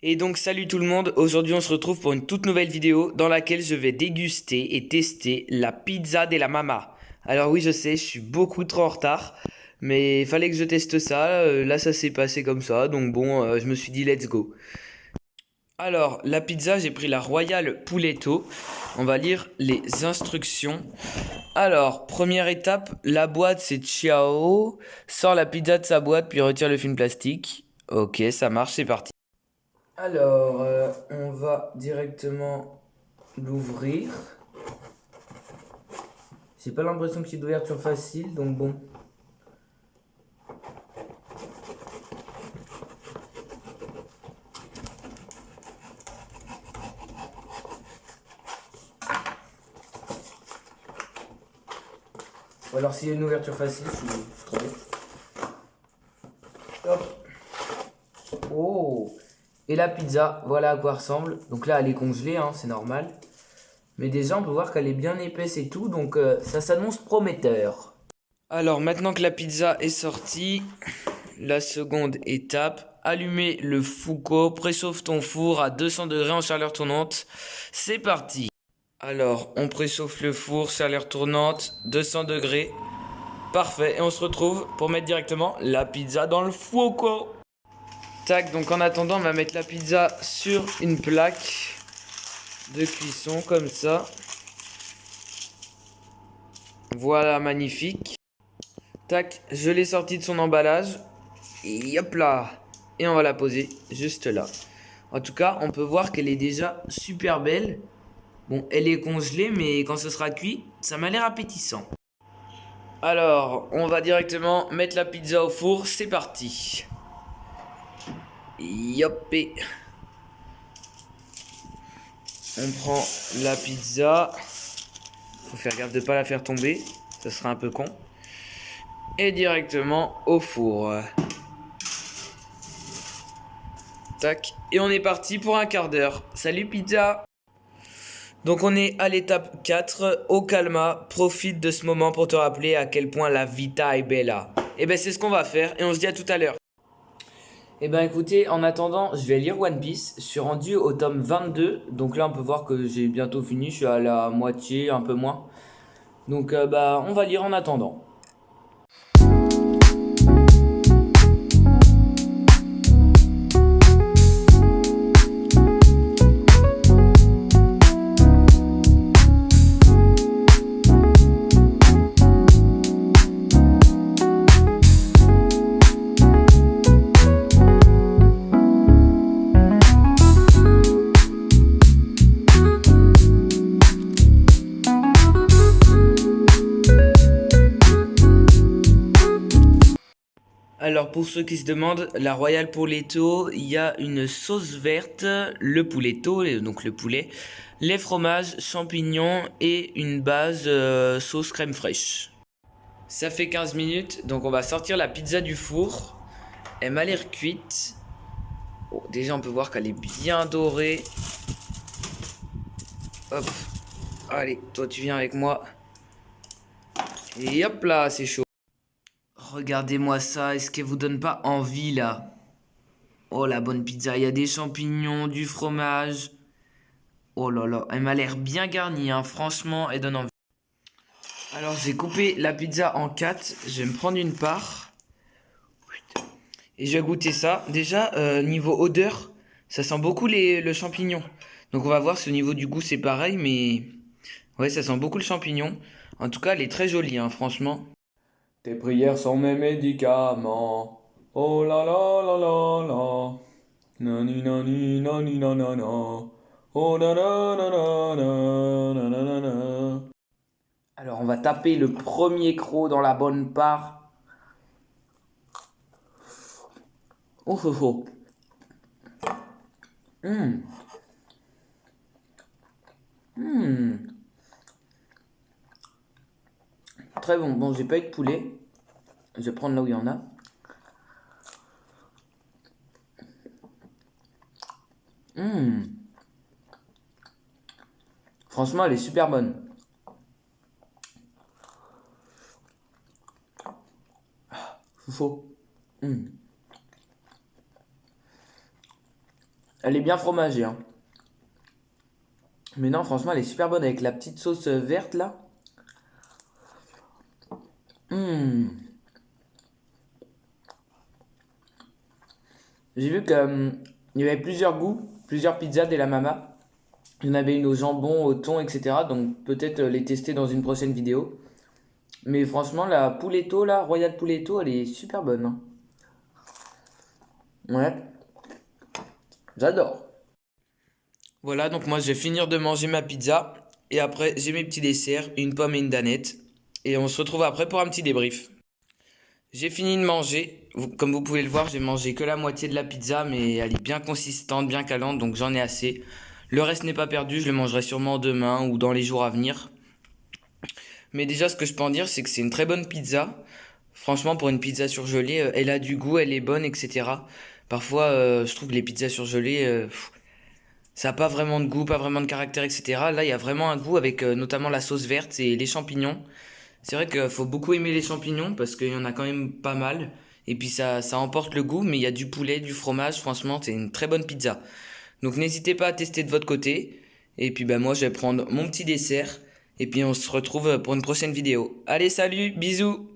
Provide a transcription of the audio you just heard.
Et donc salut tout le monde, aujourd'hui on se retrouve pour une toute nouvelle vidéo dans laquelle je vais déguster et tester la pizza della Mama. Alors oui je sais, je suis beaucoup trop en retard, mais il fallait que je teste ça, là ça s'est passé comme ça, donc bon je me suis dit let's go. Alors la pizza j'ai pris la Royal Puletto, on va lire les instructions. Alors première étape, la boîte c'est ciao, sort la pizza de sa boîte puis retire le film plastique. Ok ça marche, c'est parti. Alors, on va directement l'ouvrir. J'ai pas l'impression qu'il y ait d'ouverture facile, donc bon. Ou alors s'il y a une ouverture facile, je trouve. Hop. Oh! Et la pizza, voilà à quoi ressemble. Donc là, elle est congelée, hein, c'est normal. Mais déjà, on peut voir qu'elle est bien épaisse et tout, donc ça s'annonce prometteur. Alors, maintenant que la pizza est sortie, la seconde étape, allumer le fourneau, préchauffe ton four à 200 degrés en chaleur tournante. C'est parti. Alors, on préchauffe le four, chaleur tournante, 200 degrés. Parfait, et on se retrouve pour mettre directement la pizza dans le four. Tac, donc en attendant, on va mettre la pizza sur une plaque de cuisson comme ça. Voilà, magnifique. Tac, je l'ai sortie de son emballage. Et hop là. Et on va la poser juste là. En tout cas, on peut voir qu'elle est déjà super belle. Bon, elle est congelée, mais quand ce sera cuit, ça m'a l'air appétissant. Alors, on va directement mettre la pizza au four. C'est parti. Yopé. On prend la pizza. Faut faire gaffe de pas la faire tomber. Ça sera un peu con. Et directement au four. Tac. Et on est parti pour un quart d'heure. Salut pizza. Donc on est à l'étape 4. Au calma. Profite de ce moment pour te rappeler à quel point la vita est bella. Et ben c'est ce qu'on va faire. Et on se dit à tout à l'heure. Eh ben écoutez, en attendant, je vais lire One Piece. Je suis rendu au tome 22. Donc là, on peut voir que j'ai bientôt fini. Je suis à la moitié, un peu moins. Donc bah, on va lire en attendant. Alors pour ceux qui se demandent, la Royal Puletto, il y a une sauce verte, le pouletto, donc le poulet, les fromages, champignons et une base sauce crème fraîche. Ça fait 15 minutes, donc on va sortir la pizza du four. Elle m'a l'air cuite. Oh, déjà on peut voir qu'elle est bien dorée. Hop, allez, toi tu viens avec moi. Et hop là, c'est chaud. Regardez-moi ça, est-ce qu'elle vous donne pas envie là? Oh la bonne pizza, il y a des champignons, du fromage. Oh là là, elle m'a l'air bien garnie, hein. Franchement, elle donne envie. Alors j'ai coupé la pizza en 4, je vais me prendre une part. Et je vais goûter ça. Déjà, niveau odeur, ça sent beaucoup le champignon. Donc on va voir si au niveau du goût c'est pareil, mais... Ouais, ça sent beaucoup le champignon. En tout cas, elle est très jolie, hein, franchement. Tes prières sont mes médicaments. Oh là là là là là. Nani nani nani nanana. Oh na na na na na na na na. Alors on va taper le premier croc dans la bonne part. Oh oh oh. Hum. Hum. Très bon. Bon, j'ai pas eu de poulet. Je vais prendre là où il y en a. Hum. Franchement, elle est super bonne. Faux. Hum. Elle est bien fromagée, hein. Mais non, franchement, elle est super bonne avec la petite sauce verte là. Hmm. J'ai vu il y avait plusieurs goûts, plusieurs pizzas de la Mama. Il y en avait une au jambon, au thon, etc. Donc peut-être les tester dans une prochaine vidéo. Mais franchement, la Pouletto, là, Royal Pouletto, elle est super bonne, hein. Ouais, j'adore. Voilà, donc moi je vais finir de manger ma pizza. Et après, j'ai mes petits desserts, une pomme et une danette. Et on se retrouve après pour un petit débrief. J'ai fini de manger. Comme vous pouvez le voir, j'ai mangé que la moitié de la pizza, mais elle est bien consistante, bien calante, donc j'en ai assez. Le reste n'est pas perdu, je le mangerai sûrement demain ou dans les jours à venir. Mais déjà, ce que je peux en dire, c'est que c'est une très bonne pizza. Franchement, pour une pizza surgelée, elle a du goût, elle est bonne, etc. Parfois, je trouve que les pizzas surgelées, ça n'a pas vraiment de goût, pas vraiment de caractère, etc. Là, il y a vraiment un goût avec notamment la sauce verte et les champignons. C'est vrai qu'il faut beaucoup aimer les champignons parce qu'il y en a quand même pas mal. Et puis ça emporte le goût, mais il y a du poulet, du fromage. Franchement, c'est une très bonne pizza. Donc n'hésitez pas à tester de votre côté. Et puis bah moi, je vais prendre mon petit dessert. Et puis on se retrouve pour une prochaine vidéo. Allez, salut, bisous!